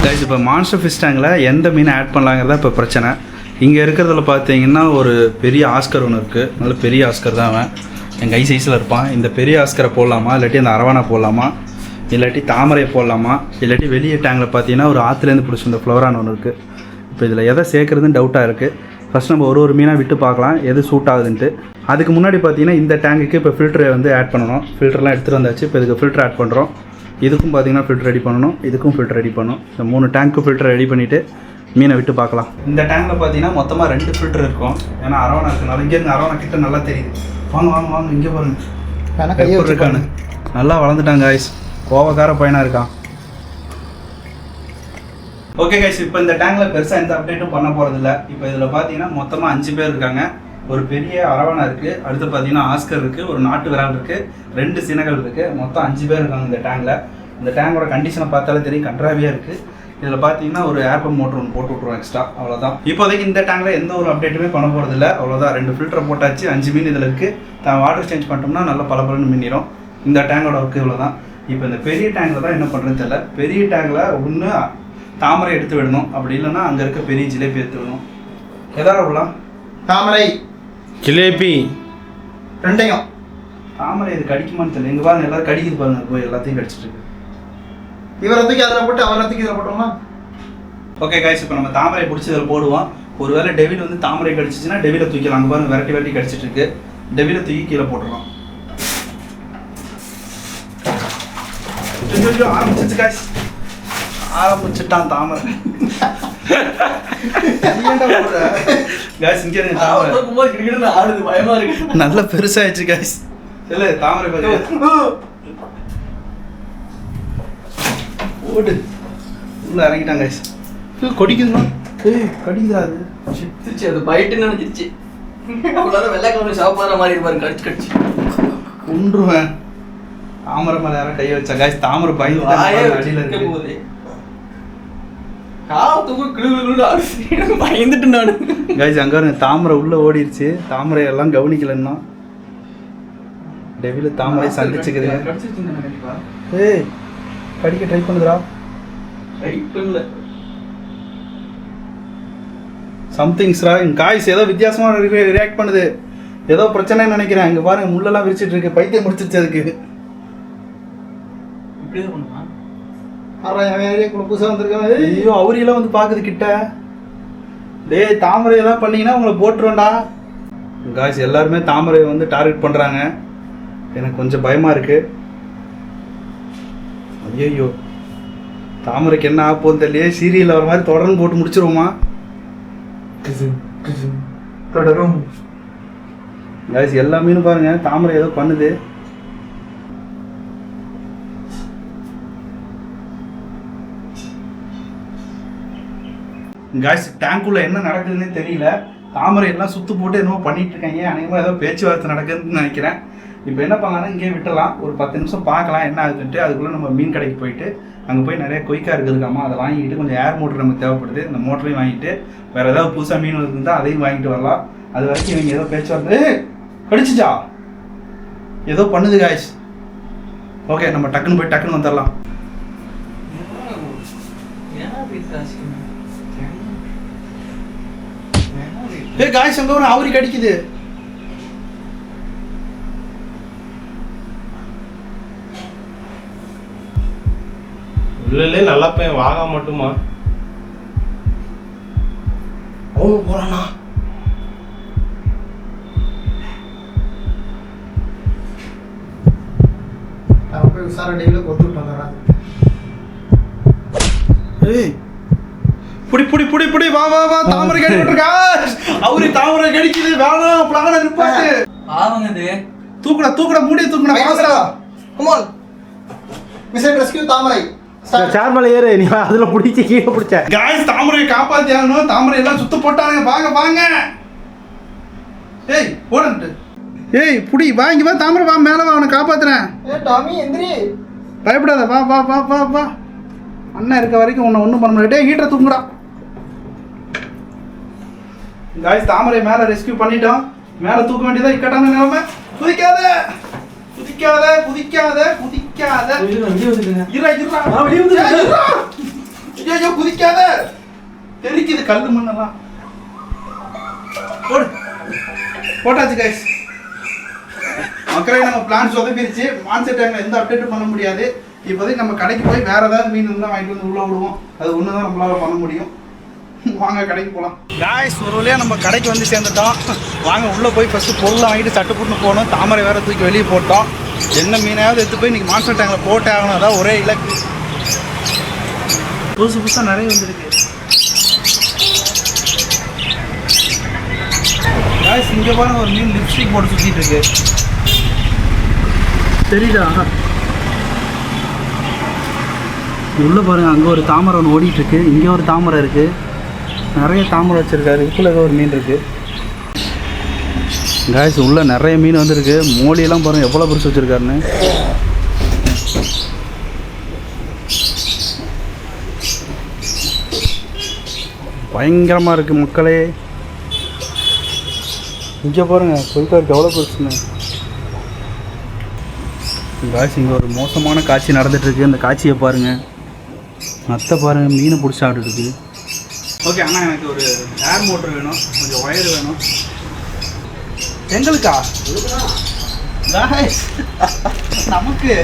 Guys இப்போ monster fish டேங்கில் எந்த மீனை ஆட் பண்ணலாங்கிறதா இப்போ பிரச்சனை. இங்கே இருக்கிறதுல பார்த்தீங்கன்னா ஒரு பெரிய ஆஸ்கர் ஒன்று இருக்குது. நல்ல பெரிய ஆஸ்கர் தான் அவன், என் கை சைஸில் இருப்பான். இந்த பெரிய ஆஸ்கரை போடலாமா, இல்லாட்டி அந்த அரவானா போடலாமா, இல்லாட்டி தாமரையை போடலாமா, இல்லாட்டி வெளியே டேங்கில் பார்த்தீங்கன்னா ஒரு ஆற்றுலேருந்து பிடிச்சி இந்த ஃப்ளவரான் ஒன்று இருக்குது. இப்போ இதில் எதை சேர்க்குறதுன்னு டவுட்டாக இருக்குது. ஃபஸ்ட் நம்ம ஒரு மீனாக விட்டு பார்க்கலாம் எது சூட் ஆகுதுன்ட்டு. அதுக்கு முன்னாடி பார்த்தீங்கன்னா இந்த டேங்குக்கு இப்போ ஃபில்டரை வந்து ஆட் பண்ணணும். ஃபில்டர்லாம் எடுத்துகிட்டு வந்தாச்சு. இப்போ இதுக்கு ஃபில்டர் ஆட் பண்ணுறோம். இதுக்கும் பார்த்தீங்கன்னா ஃபில்டர் ரெடி பண்ணணும், இதுக்கும் ஃபில்டர் ரெடி பண்ணணும். இந்த 3 டேங்க்கு ஃபில்டர் ரெடி பண்ணிவிட்டு மீனை விட்டு பார்க்கலாம். இந்த டேங்கில் பார்த்தீங்கன்னா மொத்தமாக 2 ஃபில்டர் இருக்கும். ஏன்னா அரவணா இருக்குனால இங்கேருந்து அரவணா கிட்ட நல்லா தெரியுது. வாங்க வாங்க வாங்க இங்கே பாருங்க இருக்கான்னு நல்லா வளர்ந்துட்டாங்க கைஸ். கோவக்கார பையனாக இருக்கான். ஓகே கைஸ், இப்போ இந்த டேங்கில் பெருசாக எந்த அப்டேட்டும் பண்ண போகிறதில்ல. இப்போ இதில் பார்த்தீங்கன்னா மொத்தமாக 5 பேர் இருக்காங்க. ஒரு பெரிய அரவணா இருக்குது, அடுத்து பார்த்தீங்கன்னா ஆஸ்கர் இருக்குது, ஒரு நாட்டு விரால் இருக்குது, 2 சினங்கள் இருக்குது. மொத்தம் 5 பேர் இருக்காங்க இந்த டேங்கில். இந்த டேங்கோட கண்டிஷனை பார்த்தாலே தெரியும், கன்றாவியாக இருக்குது. இதில் பார்த்தீங்கன்னா ஒரு ஏர்பம்ப் மோட்டர் ஒன்று போட்டு விட்ருவோம் எக்ஸ்ட்ரா, அவ்வளோதான். இப்போதைக்கு இந்த டேங்கில் எந்த ஒரு அப்டேட்டுமே பண்ண போகிறதில்ல, அவ்வளோதான். 2 ஃபில்டரை போட்டாச்சு, 5 மீன் இதில் இருக்குது. வாட்டர் சேஞ்ச் பண்ணிட்டோம்னா நல்லா பலபலன்னு மின்னிடும். இந்த டேங்கோட ஒர்க்கு இவ்வளோதான். இப்போ இந்த பெரிய டேங்கில் தான் என்ன பண்ணுறதுன்னு தெரியல. பெரிய டேங்கில் ஒன்று தாமரை எடுத்து விடணும், அப்படி இல்லைன்னா அங்கே இருக்க பெரிய ஜிலேபி எடுத்து விடணும். எதாவது விடலாம், தாமரை ஜிலேபி 2யும். தாமரை இது கடிக்குமான்னு தெரியல. எங்கள் பாருங்க எல்லாரும் கடிக்குது பாருங்க, போய் எல்லாத்தையும் கடிச்சிட்டு இருக்கு. இவரத்துக்கு அதில் போட்டு அவரத்துக்கு இதில் போட்டோம்னா ஓகே கைஸ், இப்போ நம்ம தாமரை பிடிச்சி இதில் போடுவோம். ஒருவேளை டெவில் வந்து தாமரை கடிச்சிச்சுன்னா டெவிலை தூக்கிடலாம். அங்கே பாருங்க விரட்டி விரட்டி கடிச்சிட்டு இருக்கு. டெவிலை தூக்கி கீழே போட்டுருவோம். ஆரம்பிச்சிச்சு கைஸ், ஆரம்பிச்சுட்டான் தாமரை. நல்ல பெருசாயிடுச்சு கைஸ். இல்ல தாமரை ஓடு உள்ள இறங்கிட்டாங்க கைஸ். கொடிக்குதுமா, கடிக்குதா? அது சிரிச்சு அது பைட்டுன்னு நினைச்சிருச்சு. வெள்ளை கலர் சாப்பாடுற மாதிரி இருப்பாரு, கடிச்சு கடிச்சு கொன்றுவேன். தாமரை மேல யாரும் கை வச்சா கைஸ். தாமரை பயந்து அடியில இருக்கு போதே பயந்துட்டு நானு கைஸ். அங்க தாமரை உள்ள ஓடிடுச்சு. தாமரை எல்லாம் கவனிக்கலன்னா டெவில தாமரை சந்திச்சுக்குது. ஏய் கடிக்க ட்ரை பண்ணுதுடா. Something's wrong guys. ஏதோ வித்தியாசமா ரியாக்ட் பண்ணுது. ஏதோ பிரச்சனைன்னு நினைக்கிறேன். இங்க பாருங்க முள்ளெல்லாம் விரிச்சிட்டு இருக்கு. பைத்தியம் முடிச்சிருச்சு அதுக்கு. புதுசாக வந்திருக்காங்க. ஐயோ அவரியெல்லாம் வந்து பாக்குது கிட்ட. டேய் தாமரை ஏதாவது பண்ணீங்கன்னா உங்களை போட்டுருவேன்டா. காய்ஸ் எல்லாருமே தாமரையை வந்து டார்கெட் பண்றாங்க. எனக்கு கொஞ்சம் பயமா இருக்கு. ஐயோ தாமரைக்கு என்ன ஆப்போன்னு தெரியலையே. சீரியல் வர மாதிரி தொடர்ந்து போட்டு முடிச்சிருவோமா? தொடரும் காய்ஸ் எல்லா மீனும் பாருங்க தாமரை ஏதோ பண்ணுது. காய்ஸ் டேங்குள்ள என்ன நடக்குதுன்னே தெரியல. தாமரை எல்லாம் சுத்து போட்டு என்னமோ பண்ணிட்டு இருக்காங்க. அநேகமாக ஏதோ பேச்சுவார்த்தை நடக்குதுன்னு நினைக்கிறேன். இப்போ என்ன பண்ணலாம்னா இங்கே விட்டுலாம், ஒரு 10 நிமிஷம் பார்க்கலாம் என்ன ஆகுதுன்ட்டு. அதுக்குள்ளே நம்ம மீன் கடைக்கு போயிட்டு அங்கே போய் நிறைய கொய்க்கா இருக்குதுக்காமா, அதை வாங்கிட்டு கொஞ்சம் ஏர் மோட்டர் நமக்கு தேவைப்படுது. அந்த மோட்டரையும் வாங்கிட்டு வேறு ஏதாவது புதுசாக மீன் இருந்தால் அதையும் வாங்கிட்டு வரலாம். அது வரைக்கும் இவங்க ஏதோ பேச்சுவார்த்தை கடிச்சிச்சா ஏதோ பண்ணுது காய்ஸ். ஓகே நம்ம டக்குன்னு போய் டக்குன்னு வந்துடலாம். காய்ஸ் அங்கே ஒரு அவரி கடிக்குது. இல்ல நல்லா பையன் வாங்க மட்டுமா போறானா? அவன் போய் விசாரணையில கொத்து விட்டு வந்துடுறான். ஏய் புடி புடி புடி புடி வா வா வா. தாமரை கடிக்கிட்டுருக்கா. அவரு தாமரை கடிக்குது. வேணாம் பிளான நிப்பாட்டு. ஆவங்கது தூக்குடா தூக்குடா மூடிய தூக்குடா பாஸ்டா. Come on mission rescue Thamarai. Sir மேல ஏறு. நீ அதுல பிடிச்சி கீழே பிடிச்ச. காய்ஸ் தாமரையை காப்பாத்தி ஆகணும். தாமரை எல்லாம் சுத்த போட்டாங்க. வாங்க வாங்க. ஏய் ஓடன்ட்டு. ஏய் புடி வாங்கி வா. தாமரை வா மேல வா, அவனை காப்பாத்துறேன். டாமி எந்திரி, பயப்படாத. வா வா வா வா வா. அண்ணன் இருக்க வரைக்கும் உன்னை ஒன்றும் பண்ண முடியாது. ஹீட்டரை தூங்குடா. காய்ஸ் தாமரை மேலே ரெஸ்கியூ பண்ணிட்டோம். மேலே தூக்க வேண்டியதா இக்கட்டான நிலைமை. குதிக்காத குதிக்காத குதிக்காத குதிக்காத. ஐயோ குதிக்காத, தெரிக்குது கல் மண்ணெல்லாம். போட்டாச்சு கைஸ். மக்களே நம்ம பிளான் சொதப்பிருச்சு. மான்செட் டேங்க்ல எந்த அப்டேட்டும் பண்ண முடியாது. இப்போதைக்கு நம்ம கடைக்கு போய் வேற ஏதாவது மீன் இருந்தால் வாங்கிட்டு வந்து உள்ள விடுவோம். அது ஒன்று தான் நம்மளால பண்ண முடியும். வாங்க கடைக்கு போகலாம். காய்ஸ் ஒரு வழியாக நம்ம கடைக்கு வந்து சேர்ந்துட்டோம். வாங்க உள்ளே போய் ஃபஸ்ட்டு பொருளை வாங்கிட்டு சட்டு போட்டு போகணும். தாமரை வேற தூக்கி வெளியே போட்டோம். என்ன மீனாவது எடுத்து போய் இன்றைக்கி மான்செட் டேங்கில் போட்டே ஆகணும். அதான் ஒரே இலக்கு. புதுசு புதுசாக நிறைய வந்துருக்கு. காய்ஸ் இங்கே பாருங்க ஒரு மீன் லிப்ஸ்டிக் போட்டு சுற்றிட்டு இருக்கு. தெரியுதா? உள்ளே பாருங்கள் அங்கே ஒரு தாமரை ஒன்று ஓடிட்டுருக்கு. இங்கே ஒரு தாமரை இருக்குது. நிறைய தாமரை வச்சுருக்காரு. இதுக்குள்ளே ஏதோ ஒரு மீன் இருக்குது. காய்ஸ் உள்ளே நிறைய மீன் வந்துருக்கு. மோடியெல்லாம் பாருங்கள் எவ்வளோ பெருசு வச்சுருக்காருன்னு. பயங்கரமாக இருக்குது மக்களே. இங்கே பாருங்கள் சொல்லிட்டாருக்கு எவ்வளோ பெருசுன்னு. காய்ஸ் இங்கே ஒரு மோசமான காட்சி நடந்துகிட்ருக்கு. இந்த காட்சியை பாருங்கள். அத்தை பாருங்கள் மீனை பிடிச்சி ஆடுறதுக்கு. ஓகே அண்ணா எனக்கு ஒரு ஏர் மோட்டர் வேணும், கொஞ்சம் ஒயர் வேணும். எங்களுக்கா? காய்ஸ் நமக்கு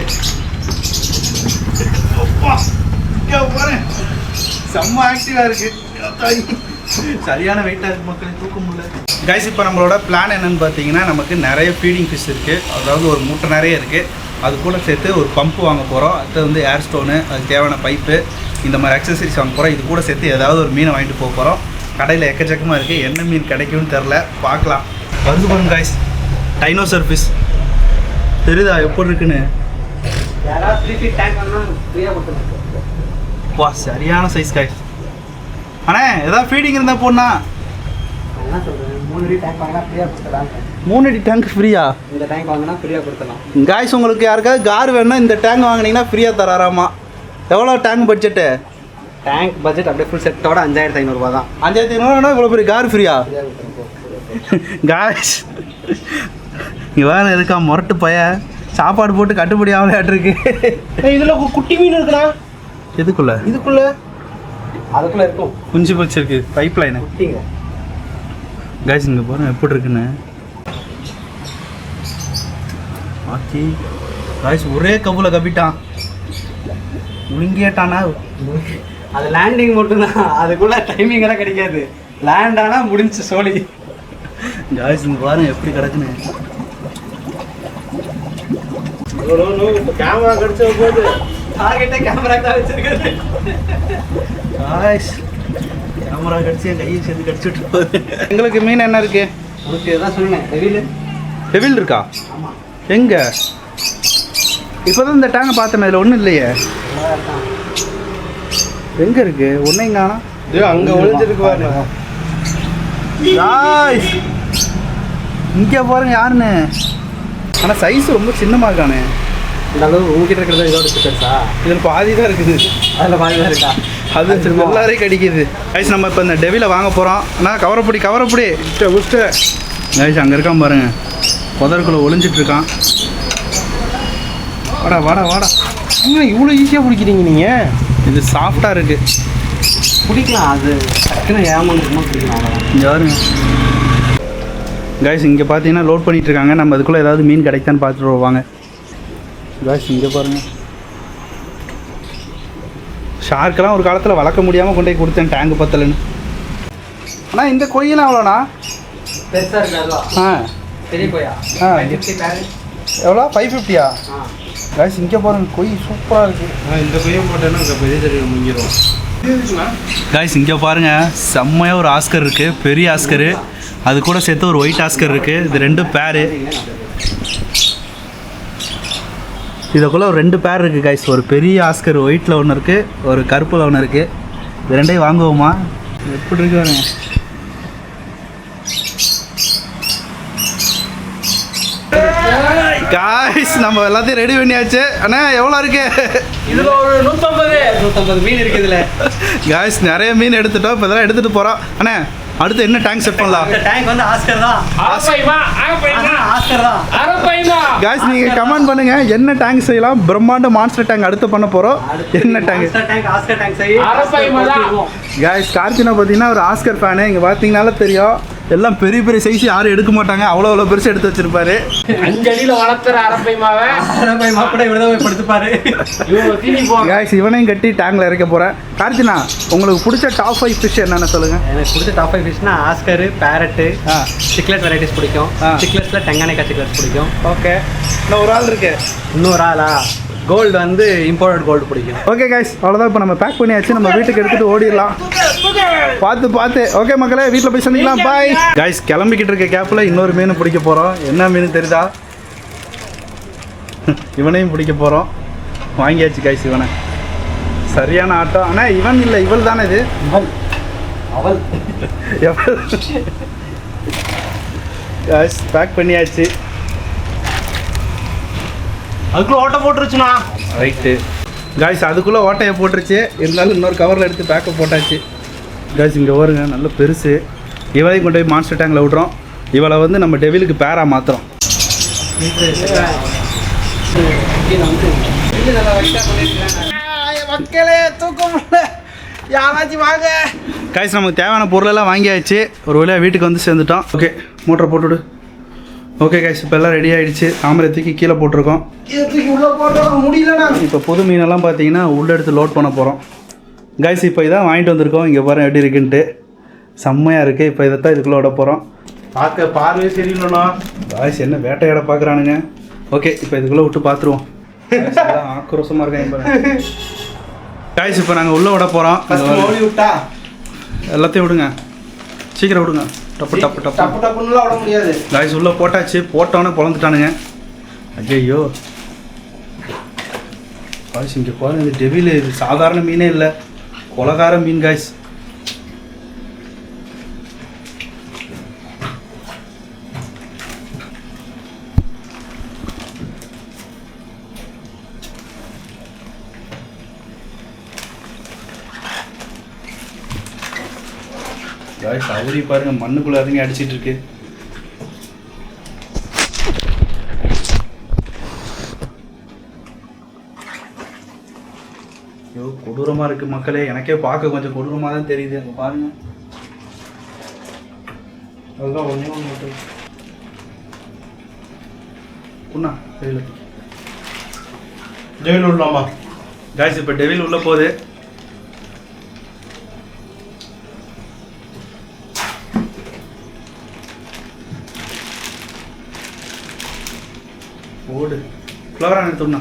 பாருங்க செம்ம ஆக்டிவாக இருக்குது. சரியான வெயிட்டாக இருக்குது மக்களே, தூக்க முடியல. கைஸ் இப்போ நம்மளோட பிளான் என்னென்னு பார்த்தீங்கன்னா நமக்கு நிறைய ஃபீடிங் ஃபிஷ் இருக்குது. அதாவது ஒரு மூட்டை நிறைய இருக்குது. அது கூட சேர்த்து ஒரு பம்பு வாங்க போகிறோம். அடுத்து வந்து ஏர் ஸ்டோனு, அதுக்கு தேவையான பைப்பு, இந்த மாதிரி அக்சசரிஸ் வாங்க போகிறோம். இது கூட சேர்த்து ஏதாவது ஒரு மீனை வாங்கிட்டு போக போகிறோம். கடையில் எக்கச்சக்கமாக இருக்குது. என்ன மீன் கிடைக்கும்னு தெரில, பார்க்கலாம். வந்து பாருங்க கைஸ், டைனோசர் ஃபிஷ் தெரியுதா எப்படி இருக்குன்னு? வா சரியான சைஸ் கைஸ். அண்ணே ஏதாவது ஃபீடிங் இருந்தால் போடணா. 3 அடி டேங்க் வாங்கினா ஃப்ரீயாக கொடுத்துடலாம். 3 அடி டேங்க் ஃப்ரீயா? இந்த டேங்க் வாங்கினா ஃப்ரீயாக கொடுத்துடலாம். காய்ஸ் உங்களுக்கு யாருக்காவது கார் வேணும்னா இந்த டேங்க் வாங்கினீங்கன்னா ஃப்ரீயாக தராராமா. எவ்வளோ டேங்க் பட்ஜெட்டு? டேங்க் பட்ஜெட் அப்படியே ஃபுல் செட்டோட 5500 ரூபா தான். 5500 இவ்வளோ பெரிய கார் ஃப்ரீயா? காய்ஸ் இங்கே வேறு இருக்கா முரட்டு பைய சாப்பாடு போட்டு கட்டுப்படி ஆகலையாட்டிருக்கு. இதில் குட்டி மீன் இருக்குண்ணா. எதுக்குள்ள? இதுக்குள்ளே அதுக்குள்ளே இருக்கும் குஞ்சு வச்சிருக்கு பைப் லைனு. குட்டிங்க. காய்ஸ் இங்கே பாருங்க எப்படி இருக்குன்னு. ஆச்சி காய்ஸ் ஒரே கபுல கப்பிட்டான். முழுங்கிட்டானா? அது லேண்டிங் மட்டும்தான், அதுக்குள்ள டைமிங் எல்லாம் கிடைக்காது. லேண்ட் ஆனால் முடிஞ்சு சோழி. காய்ஸ் இங்கே பாருங்க எப்படி கிடக்குன்னு. கேமரா கடிச்ச போது டார்கெட்டே கேமரா தான் வச்சிருக்காரு. காய்ஸ் கேமரா கடிச்சு என் கையை சேர்ந்து கடிச்சுட்டு போகுது. எங்களுக்கு மீன் என்ன இருக்கு? உங்களுக்கு எதாவது சொன்னேன் டெவில். டெவில் இருக்கா? ஆமாம். எங்கே? இப்போ தான் இந்த டேங்கை பார்த்தேன், இதில் ஒன்றும் இல்லையே. எங்கே இருக்கு? ஒன்றையும் காணோம். இது அங்கே ஒழிஞ்சிருக்கு பாருங்க. காய்ஸ் இங்கே பாருங்க யாருன்னு. ஆனால் சைஸ் ரொம்ப சின்னமாக இருக்கானே. இந்த அளவு உங்ககிட்ட இருக்கிறது இதோட பெருசா? இதில் பாதி தான் இருக்குது. அதில் பாதி தான் இருக்கா? அது எல்லாரையும் கடிக்குது. கைஸ் நம்ம இப்போ இந்த டெவில வாங்க போகிறோம். ஆனால் கவரப்படி புஷ்டு. கைஸ் அங்கே இருக்கான் பாருங்க, புதருக்குள்ளே ஒளிஞ்சிட்டு இருக்கான். வாடா வாடா வாடா. இன்னும் இவ்வளோ ஈஸியாக பிடிக்கிறீங்க நீங்கள்? இது சாஃப்டாக இருக்குது. பிடிக்கலாம், அது டக்குன்னு ஏமாந்துருமா பிடிக்கலாம். அவ்வளோதான். இங்கே பாருங்க கைஸ், இங்கே பார்த்தீங்கன்னா லோட் பண்ணிகிட்டு இருக்காங்க. நம்ம அதுக்குள்ளே ஏதாவது மீன் கிடைத்தான்னு பார்த்துட்டு வருவாங்க. கைஸ் இங்கே பாருங்கள், ஷார்க்கெல்லாம் ஒரு காலத்தில் வளர்க்க முடியாமல் கொண்டு போய் கொடுத்தேன் டேங்கு பத்தலைன்னு. ஆனால் இந்த கொய்யெல்லாம் எவ்வளோண்ணா? பெருசாக இருக்காதா? ஆ பெரிய கொய்யா. ஆ 550 பேரு. எவ்வளோ? 550யா? ஆ. கைஸ் இங்கே பாருங்கள், கொய் சூப்பராக இருக்குது. இந்த பையன் போட்டேன்னா இந்த பெரிய தெரியல முங்கிடும். கைஸ் இங்கே பாருங்கள், செம்மையாக ஒரு ஆஸ்கர் இருக்குது, பெரிய ஆஸ்கரு. அது கூட சேர்த்து ஒரு ஒயிட் ஆஸ்கர் இருக்குது. இது 2 பேரு. இதுக்குள்ளே ஒரு 2 பேர் இருக்குது கைஸ். ஒரு பெரிய ஆஸ்கர் ஒயிட்டில் ஒன்று இருக்குது, ஒரு கருப்பில் ஒன்று இருக்குது. இது 2ஐயும் வாங்குவோமா? எப்படி இருக்கு பாருங்க. காய்ஸ் நம்ம எல்லாத்தையும் ரெடி பண்ணியாச்சு. அண்ணா எவ்வளோ இருக்கு? இதில் ஒரு 150 மீன் இருக்குது இதில். காய்ஸ் நிறைய மீன் எடுத்துட்டோம். இப்போ இதெல்லாம் எடுத்துகிட்டு போகிறோம். அண்ணா அடுத்து என்ன டேங்க் செட் பண்ணலாம்? இந்த டேங்க் வந்து ஆஸ்கர் தான். ஆஸ்கர் தான். காய்ஸ் நீங்கள் கமெண்ட் பண்ணுங்க என்ன டேங்க் செய்யலாம். பிரம்மாண்ட மான்ஸ்டர் டேங்க் அடுத்து பண்ண போகிறோம். என்ன டேங்க்? டேங்க் ஆஸ்கர் டேங்க் செய். காய்ஸ் கார்த்தினா பார்த்தீங்கன்னா ஒரு ஆஸ்கர் ஃபேனு. இங்கே பார்த்தீங்கனால தெரியும் எல்லாம் பெரிய பெரிய சைஸ் யாரும் எடுக்க மாட்டாங்க. அவ்வளோ பெருசு எடுத்து வச்சிருப்பாரு. 5 அடியில வளர்த்துற அரப்பைமாவை கூட இவ்வளோ போய் படுத்துப்பாரு. காய்ஸ் இவனையும் கட்டி டேங்கில் இறக்க போகிறேன். கார்த்தினா உங்களுக்கு பிடிச்ச டாப் 5 ஃபிஷ் என்னென்ன சொல்லுங்கள். எனக்கு பிடிச்ச டாப் 5 ஃபிஷ்னா ஆஸ்கர், பேரட்டு, சிக்லெட் வெரைட்டிஸ் பிடிக்கும். சிக்லெட்ஸில் டெங்கானிக்கா சிக்லெட்ஸ் பிடிக்கும். ஓகே, இன்னும் ஒரு ஆள் இருக்கு. இன்னொரு ஆளா கோல்டு வந்து இம்போர்ட்டட் கோல்டு பிடிக்கும். ஓகே கைஸ், அவ்வளோதான். இப்போ நம்ம பேக் பண்ணியாச்சு. நம்ம வீட்டுக்கு எடுத்துகிட்டு ஓடிடலாம். பார்த்து ஓகே மக்களே, வீட்டில் போய் சந்திக்கலாம். Bye guys. கிளம்பிக்கிட்டு இருக்க கேப்பில் இன்னொரு மீன் பிடிக்க போகிறோம். என்ன மீன் தெரியுதா? இவனையும் பிடிக்க போகிறோம். வாங்கியாச்சு கைஸ் இவனை. சரியான ஆட்டம். ஆனால் இவன் இல்லை, இவள் தானே இது. அவள் கைஸ் பேக் பண்ணியாச்சு. அதுக்குள்ள ஓட்ட போட்டுருச்சுண்ணா. ரைட்டு காய்ஸ், அதுக்குள்ளே ஓட்டையை போட்டுருச்சு. இருந்தாலும் இன்னொரு கவரில் எடுத்து பேக்கப் போட்டாச்சு. காய்ஸ் இங்கே வருங்க, நல்ல பெருசு. இவளையும் கொண்டு போய் மான்ஸ்டர் டேங்கில் விட்றோம். இவளை வந்து நம்ம டெவிலுக்கு பேராக மாற்றுறோம். மக்களே தூக்க முடியல, யாராச்சும் வாங்க. காய்ஸ் நமக்கு தேவையான பொருளெல்லாம் வாங்கியாச்சு. ஒரு வழியாக வீட்டுக்கு வந்து சேர்ந்துட்டோம். ஓகே, மோட்டரை போட்டுவிடு. ஓகே கைஸ், இப்போ எல்லாம் ரெடி ஆகிடுச்சு. தாமரை தூக்கி கீழே போட்டிருக்கோம். உள்ள போட்டா முடியலண்ணா. இப்போ புது மீனெல்லாம் பார்த்தீங்கன்னா உள்ளே எடுத்து லோட் பண்ண போகிறோம். கைஸ் இப்போ இதான் வாங்கிட்டு வந்திருக்கோம். இங்கே பாருங்கள் எப்படி இருக்குன்ட்டு. செம்மையாக இருக்குது. இப்போ இதைத்தான் இதுக்குள்ளே விட போகிறோம். பார்க்க பார்வையே சரியில்லைண்ணா. காய்ஸ் என்ன வேட்டையாட பார்க்குறானுங்க. ஓகே, இப்போ இதுக்குள்ளே விட்டு பார்த்துருவோம். ஆக்ரோஷமாக இருக்கேன். காய்ஸ் இப்போ நாங்கள் உள்ளே விட போகிறோம். ஓடி விட்டா எல்லாத்தையும் விடுங்க, சீக்கிரம் விடுங்க. டப்பு டப்பு டப்பு டப்பு டப்புன்னுலாம் விட முடியாது. காய்ஸ் உள்ளே போட்டாச்சு. போட்டோன்னே பொழந்துட்டானுங்க. ஐயோ காய்ஸ் இங்கே பாருங்க, இந்த டெவில் இது சாதாரண மீனே இல்லை, கொலகார மீன் காய்ஸ். காய்ஸ் அவரி பாருங்க, மண்ணுக்குள்ள இறங்கி அடிச்சிட்டு இருக்கு. ஐயோ கொடூரமாக இருக்குது மக்களே. எனக்கே பார்க்க கொஞ்சம் கொடூரமாக தான் தெரியுது. அங்கே பாருங்க. அதுதான் ஒன்றே ஒன்று மட்டும் புண்ணா டெவில் ஜெயில் விடலாமா? காய்ஸ் இப்போ டெவில் உள்ளே போகுது. ஓடு ஃப்ளவரான் எடுத்துண்ணா.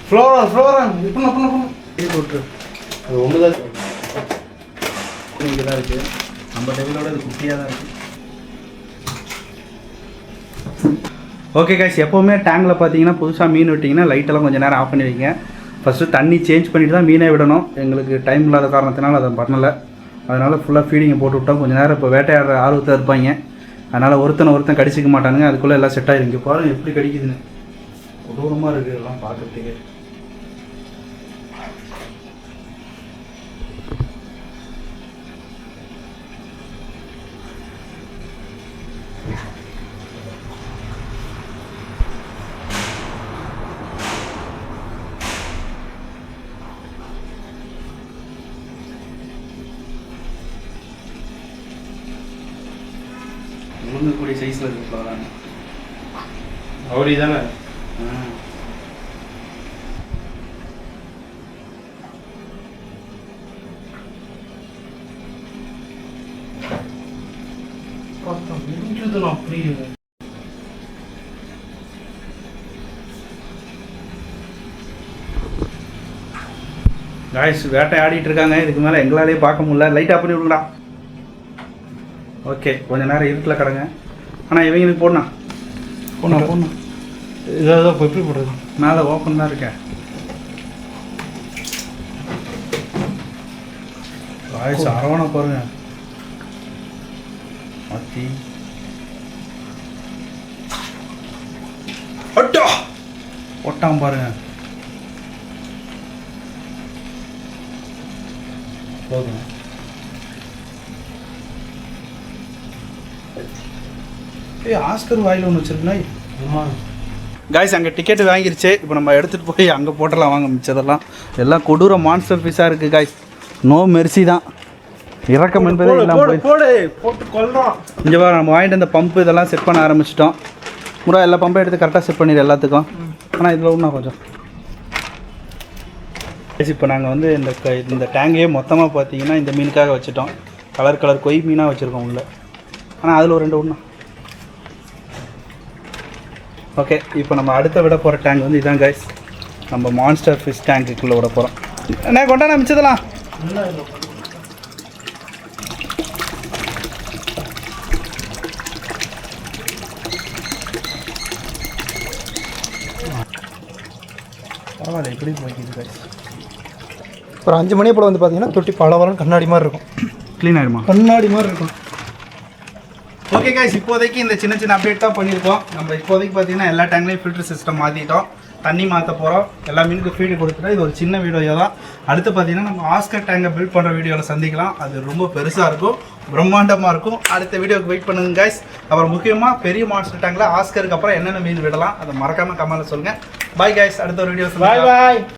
ஃப்ளோரான் இப்பண்ணா பண்ண இது விட்டுரு. அது ஒன்று தான். இங்கே தான் இருக்குது. நம்ம டெவிலோட இது குட்டியாக தான் இருக்குது. ஓகே காய்ஸ், எப்போவுமே டேங்கில் பார்த்தீங்கன்னா புதுசாக மீன் விட்டிங்கன்னா லைட்டெல்லாம் கொஞ்சம் நேரம் ஆஃப் பண்ணி வைங்க. ஃபஸ்ட்டு தண்ணி சேஞ்ச் பண்ணிவிட்டு தான் மீனே விடணும். எங்களுக்கு டைம் இல்லாத காரணத்தினால அதை பண்ணலை. அதனால் ஃபுல்லாக ஃபீடிங்கை போட்டு விட்டோம். கொஞ்சம் நேரம் இப்போ வேட்டையாடுற ஆர்வத்தில் இருப்பாங்க. அதனால் ஒருத்தன் கடிச்சிக்க மாட்டானுங்க. அதுக்குள்ளே எல்லாம் செட் ஆகிருங்க. பாருங்க எப்படி கடிக்குதுன்னு. கொடூரமாக இருக்குது எல்லாம் பார்க்குறதுக்கு. முழுங்கக்கூடிய சைஸில் இருக்கு. அவரி தானே. காய்ஸ் வேட்டை ஆடிட்டு இருக்காங்க. இதுக்கு மேலே எங்களாலேயே பார்க்க முடியல. லைட்டாக பண்ணி விடுங்கடா. ஓகே, கொஞ்சம் நேரம் இருட்டில் கிடங்க. ஆனால் இவங்களுக்கு போடணும். இதான் இப்போ எப்படி போடுறது? மேலே ஓப்பன் தான் இருக்கேன். காய்ஸ் அரவணை பாருங்க. மாற்றி போட்டான் பாருங்க. போதும். ஏய் ஆஸ்கர் வாயில் ஒன்று வச்சிருக்கா. ஆமாம். காய்ஸ் அங்கே டிக்கெட் வாங்கிருச்சு. இப்போ நம்ம எடுத்துகிட்டு போய் அங்கே போட்டலாம் வாங்க மிச்சதெல்லாம். எல்லாம் கொடூர மான்ஸ்டர் ஃபிஷ்ஷாக இருக்குது காய்ஸ். நோ மெர்சி தான். இறக்கம் என்பதே இல்லாமல் போட்டு கொல்றோம். இங்கே வா நம்ம வாங்கிட்டு அந்த பம்பு இதெல்லாம் செட் பண்ண ஆரம்பிச்சிட்டோம். முறை எல்லா பம்பையும் எடுத்து கரெக்டாக செட் பண்ணிடு எல்லாத்துக்கும். ஆனால் இதில் ஒன்றா கொஞ்சம் இப்போ நாங்கள் வந்து இந்த டேங்கையே மொத்தமாக பார்த்தீங்கன்னா இந்த மீனுக்காக வச்சுட்டோம். கலர் கொய் மீனாக வச்சுருக்கோம் உள்ள. ஆனால் அதில் ஒரு 2 ஒன்றா. ஓகே இப்போ நம்ம அடுத்த விட போகிற டேங்க் வந்து இதான் கைஸ். நம்ம மான்ஸ்டர் ஃபிஷ் டேங்க்குள்ளே விட போகிறோம். என்ன கொண்டாட மிச்சதெல்லாம் பரவாயில்ல எப்படி போய்க்குது கைஸ். ஒரு 5 மணி போல் வந்து பார்த்தீங்கன்னா தொட்டி பலவரம் கண்ணாடி மாதிரி இருக்கும். க்ளீன் ஆகிடுமா? கண்ணாடி மாதிரி இருக்கும். ஓகே கைஸ் இப்போதைக்கு இந்த சின்ன அப்டேட் தான் பண்ணியிருக்கோம். நம்ம இப்போதைக்கு பார்த்தீங்கன்னா எல்லா டேங்க்லேயும் ஃபில்டர் சிஸ்டம் மாற்றிட்டோம். தண்ணி மாற்ற போகிறோம். எல்லா மீனுக்கு ஃபீடு கொடுத்துட்டோம். இது ஒரு சின்ன வீடியோ தான். அடுத்து பார்த்தீங்கன்னா நம்ம ஆஸ்கர் டேங்கை பில்ட் பண்ணுற வீடியோவில் சந்திக்கலாம். அது ரொம்ப பெருசாக இருக்கும், பிரம்மாண்டமாக இருக்கும். அடுத்த வீடியோக்கு வெயிட் பண்ணுங்க கைஸ். அப்புறம் முக்கியமாக பெரிய மான்ஸ்டர் டேங்கில் ஆஸ்கருக்கு அப்புறம் என்னென்ன மீன் விடலாம் அதை மறக்காமல் கமெண்ட்டில் சொல்லுங்கள். Bye guys. அடுத்த ஒரு வீடியோ பாய் பாய்.